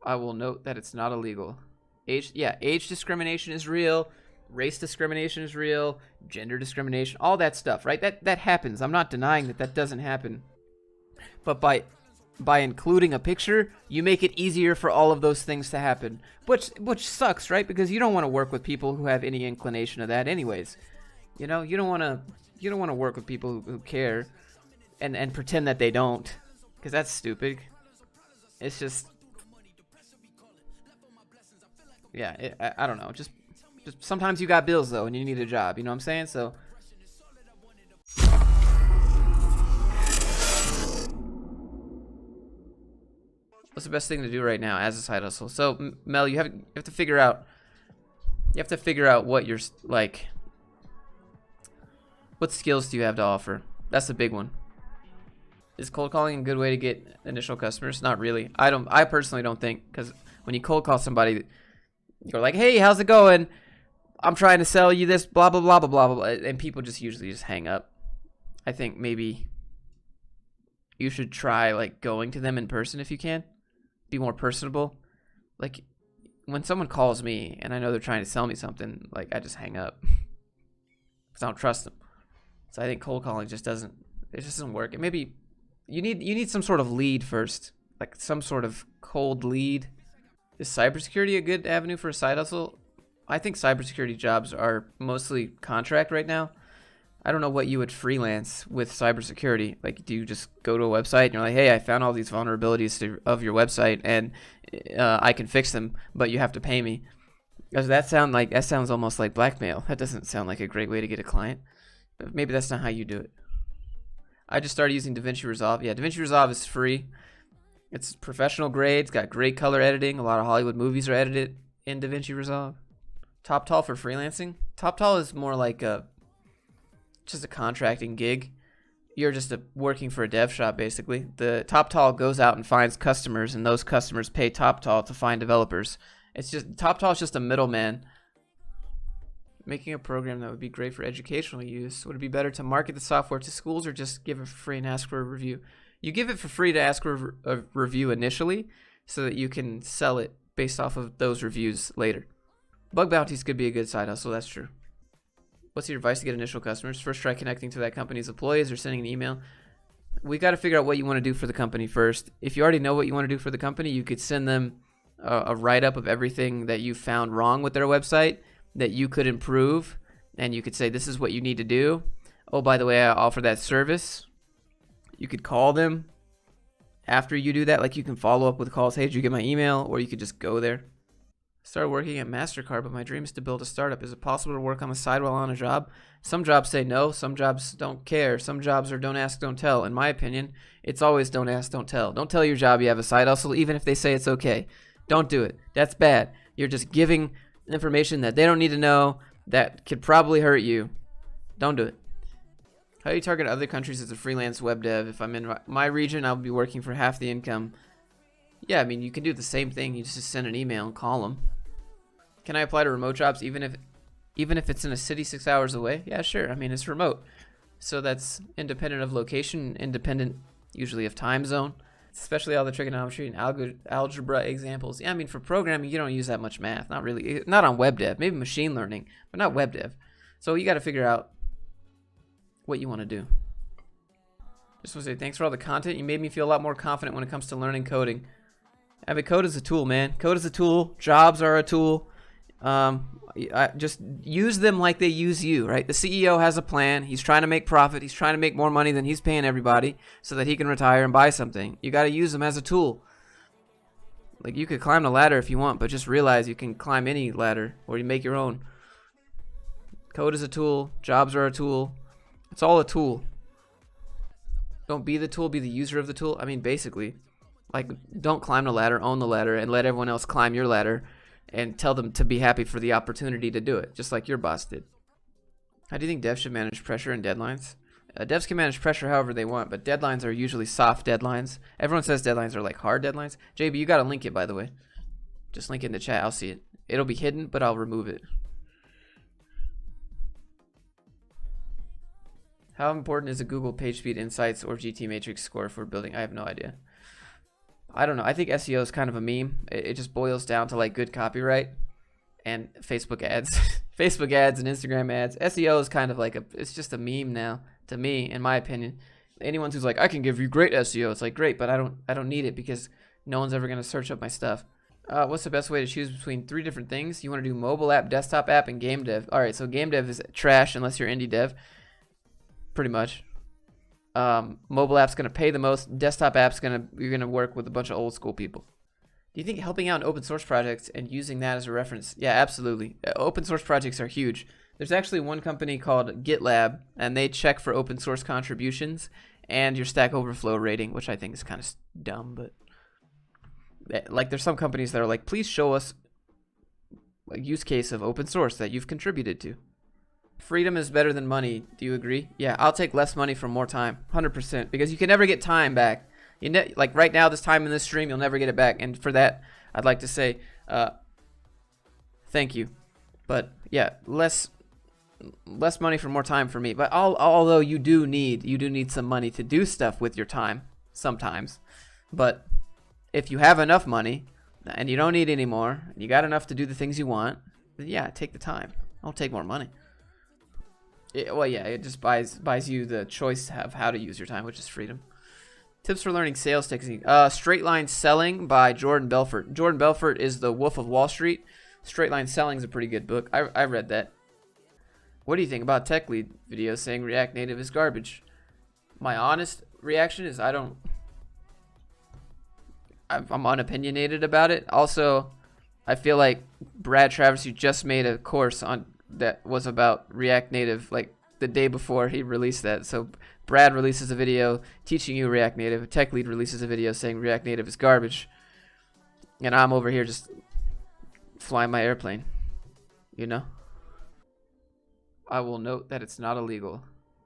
I will note that it's not illegal. Age discrimination is real. Race discrimination is real. Gender discrimination, all that stuff, right? That happens. I'm not denying that doesn't happen. But by including a picture, you make it easier for all of those things to happen, which sucks, right? Because you don't want to work with people who have any inclination of that, anyways. You know, you don't want to work with people who care and pretend that they don't, because that's stupid. It's just, yeah, I don't know. Just sometimes you got bills though, and you need a job. You know what I'm saying? So. What's the best thing to do right now as a side hustle? So Mel, you have to figure out what you're like. What skills do you have to offer? That's the big one. Is cold calling a good way to get initial customers? Not really. I personally don't think, because when you cold call somebody, you're like, hey, how's it going? I'm trying to sell you this, blah blah blah blah blah blah, and people just usually just hang up. I think maybe you should try like going to them in person if you can. Be more personable. Like when someone calls me and I know they're trying to sell me something, like I just hang up because I don't trust them. So I think cold calling just doesn't work. And maybe you need some sort of lead first, like some sort of cold lead. Is cybersecurity a good avenue for a side hustle? I think cybersecurity jobs are mostly contract right now. I don't know what you would freelance with cybersecurity. Like, do you just go to a website and you're like, hey, I found all these vulnerabilities of your website and I can fix them, but you have to pay me? Does that sounds almost like blackmail? That doesn't sound like a great way to get a client. But maybe that's not how you do it. I just started using DaVinci Resolve. Yeah, DaVinci Resolve is free. It's professional grade. It's got great color editing. A lot of Hollywood movies are edited in DaVinci Resolve. TopTal for freelancing. TopTal is more like just a contracting gig. You're just working for a dev shop, basically. The TopTal goes out and finds customers, and those customers pay TopTal to find developers. It's just TopTal is just a middleman. Making a program that would be great for educational use. Would it be better to market the software to schools or just give it for free and ask for a review? You give it for free to ask for a review initially, so that you can sell it based off of those reviews later. Bug bounties could be a good side hustle. That's true. What's your advice to get initial customers? First, try connecting to that company's employees or sending an email. We got to figure out what you want to do for the company first. If you already know what you want to do for the company, you could send them a write-up of everything that you found wrong with their website that you could improve, and you could say, this is what you need to do. Oh, by the way, I offer that service. You could call them after you do that. Like, you can follow up with calls. Hey, did you get my email? Or you could just go there. Started working at MasterCard, but my dream is to build a startup. Is it possible to work on the side while on a job? Some jobs say no. Some jobs don't care. Some jobs are don't ask, don't tell. In my opinion, it's always don't ask, don't tell. Don't tell your job you have a side hustle, even if they say it's okay. Don't do it. That's bad. You're just giving information that they don't need to know that could probably hurt you. Don't do it. How do you target other countries as a freelance web dev? If I'm in my region, I'll be working for half the income. Yeah, I mean, you can do the same thing. You just send an email and call them. Can I apply to remote jobs even if it's in a city 6 hours away? Yeah, sure. I mean, it's remote. So that's independent of location, independent usually of time zone, especially all the trigonometry and algebra examples. Yeah, I mean, for programming, you don't use that much math. Not really. Not on web dev. Maybe machine learning, but not web dev. So you got to figure out what you want to do. Just want to say thanks for all the content. You made me feel a lot more confident when it comes to learning coding. I mean, code is a tool, man. Code is a tool. Jobs are a tool. I just use them like they use you, right? The CEO has a plan. He's trying to make profit. He's trying to make more money than he's paying everybody so that he can retire and buy something. You got to use them as a tool. Like, you could climb the ladder if you want, but just realize you can climb any ladder or you make your own. Code is a tool. Jobs are a tool. It's all a tool. Don't be the tool, be the user of the tool. I mean, basically, like, don't climb the ladder, own the ladder, and let everyone else climb your ladder and tell them to be happy for the opportunity to do it, just like your boss did. How do you think devs should manage pressure and deadlines? Devs can manage pressure however they want, but deadlines are usually soft deadlines. Everyone says deadlines are like hard deadlines. JB, you gotta link it, by the way. Just link it in the chat. I'll see it. It'll be hidden, but I'll remove it. How important is a Google PageSpeed Insights or GT Matrix score for building? I have no idea. I don't know. I think SEO is kind of a meme. It just boils down to like good copyright and Facebook ads. Facebook ads and Instagram ads. SEO is kind of like it's just a meme now to me, in my opinion. Anyone who's like, I can give you great SEO, it's like great, but I don't need it because no one's ever gonna search up my stuff. What's the best way to choose between 3 different things? You want to do mobile app, desktop app, and game dev. All right, so game dev is trash unless you're indie dev, pretty much. Mobile app's gonna pay the most. Desktop app's you're gonna work with a bunch of old school people. Do you think helping out in open source projects and using that as a reference? Yeah, absolutely. Open source projects are huge. There's actually one company called GitLab, and they check for open source contributions and your Stack Overflow rating, which I think is kind of dumb, but like there's some companies that are like, please show us a use case of open source that you've contributed to. Freedom is better than money. Do you agree? Yeah, I'll take less money for more time, 100%, because you can never get time back. Like right now, this time in this stream, you'll never get it back, and for that, I'd like to say thank you. But yeah, less money for more time for me. But although you do need some money to do stuff with your time sometimes. But if you have enough money and you don't need any more, and you got enough to do the things you want, then yeah, take the time. Don't take more money. Well, yeah, it just buys you the choice of how to use your time, which is freedom. Tips for learning sales technique. Straight Line Selling by Jordan Belfort. Jordan Belfort is the Wolf of Wall Street. Straight Line Selling is a pretty good book. I read that. What do you think about Tech Lead videos saying React Native is garbage? My honest reaction is I'm unopinionated about it. Also, I feel like Brad Travis, you just made a course on that was about React Native like the day before he released that. So Brad releases a video teaching you React Native. Tech Lead releases a video saying React Native is garbage. And I'm over here just flying my airplane, you know? I will note that it's not illegal.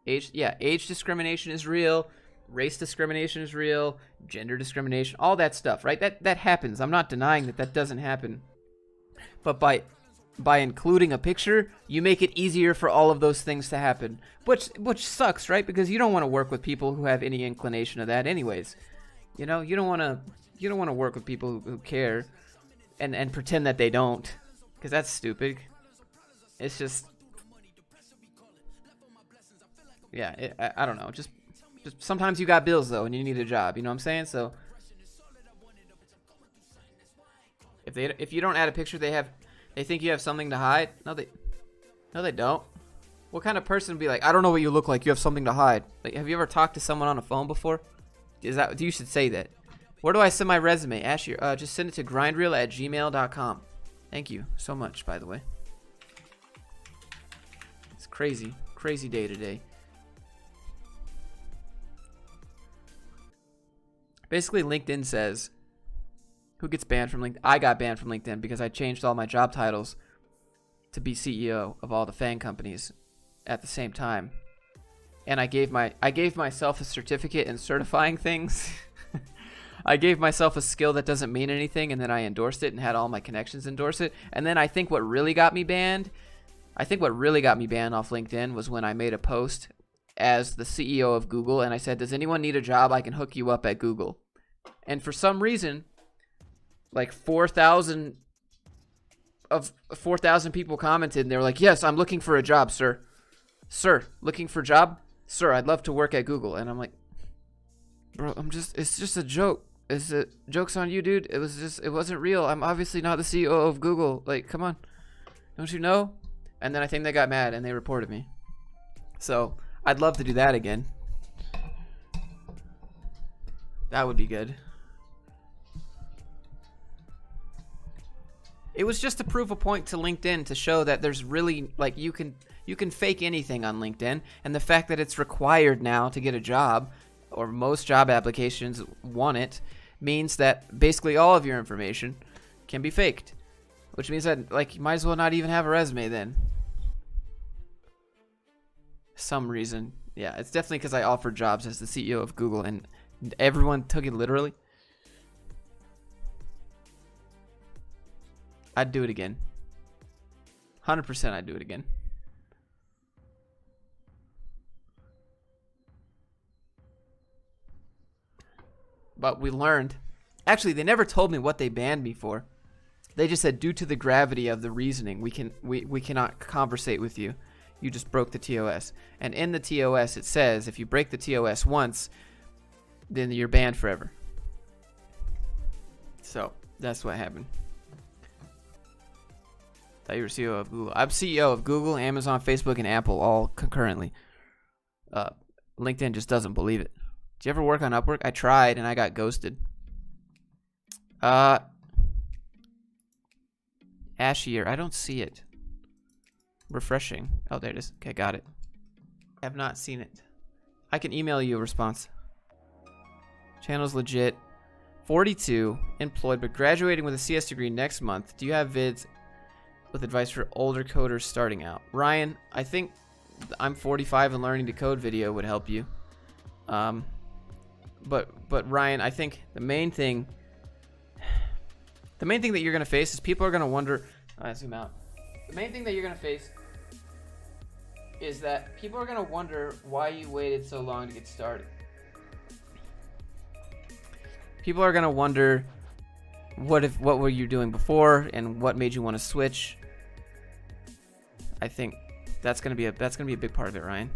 Age discrimination is real. Race discrimination is real. Gender discrimination, all that stuff, right? That happens. I'm not denying that doesn't happen. But by including a picture, you make it easier for all of those things to happen, which sucks, right? Because you don't want to work with people who have any inclination of that anyways. You know, you don't want to work with people who care and pretend that they don't, because that's stupid. It's just, yeah, I don't know. Just sometimes you got bills though, and you need a job. You know what I'm saying? So if you don't add a picture, they think you have something to hide. No, they don't. What kind of person would be like, I don't know what you look like, you have something to hide? Like, have you ever talked to someone on a phone before? You should say that. Where do I send my resume? Ashley, just send it to grindreel@gmail.com. Thank you so much, by the way. It's crazy day today. Basically, LinkedIn says, who gets banned from LinkedIn? I got banned from LinkedIn because I changed all my job titles to be CEO of all the FANG companies at the same time. And I gave myself a certificate in certifying things. I gave myself a skill that doesn't mean anything, and then I endorsed it and had all my connections endorse it. And then I think what really got me banned off LinkedIn was when I made a post as the CEO of Google, and I said, does anyone need a job? I can hook you up at Google. And for some reason, like 4,000 people commented, and they were like, yes, I'm looking for a job, sir. Sir, looking for a job? Sir, I'd love to work at Google. And I'm like, bro, it's just a joke. Joke's on you, dude. It wasn't real. I'm obviously not the CEO of Google. Like, come on. Don't you know? And then I think they got mad and they reported me. So I'd love to do that again. That would be good. It was just to prove a point to LinkedIn to show that there's really, like, you can fake anything on LinkedIn, and the fact that it's required now to get a job, or most job applications want it, means that basically all of your information can be faked, which means that, like, you might as well not even have a resume then. Some reason. Yeah, it's definitely because I offered jobs as the CEO of Google, and everyone took it literally. I'd do it again. 100% I'd do it again. But we learned. Actually, they never told me what they banned me for. They just said, due to the gravity of the reasoning, we cannot conversate with you. You just broke the TOS. And in the TOS, it says if you break the TOS once, then you're banned forever. So that's what happened. Thought you were CEO of Google. I'm CEO of Google, Amazon, Facebook, and Apple all concurrently. LinkedIn just doesn't believe it. Did you ever work on Upwork? I tried and I got ghosted. Ashier, I don't see it. Refreshing. Oh, there it is. Okay, got it. I have not seen it. I can email you a response. Channel's legit. 42, employed, but graduating with a CS degree next month. Do you have vids with advice for older coders starting out? Ryan, I think I'm 45 and learning to code video would help you. But Ryan, I think the main thing that you're gonna face is people are gonna wonder. Zoom out. The main thing that you're gonna face is that people are gonna wonder why you waited so long to get started. People are gonna wonder what were you doing before and what made you want to switch. I think that's gonna be a big part of it, Ryan.